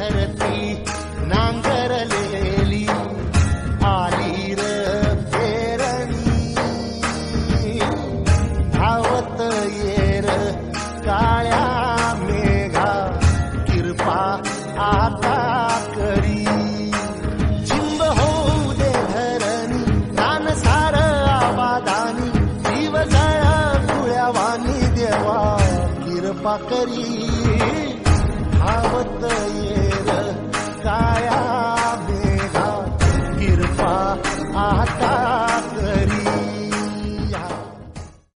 धरती नांगरलेली आली र पेरणी धावत येर काळ्या मेघा कृपा आता करी चिंब होऊ दे धरणी रान सार आबादानी जीव जळ तुळ्यावानी देवा कृपा करी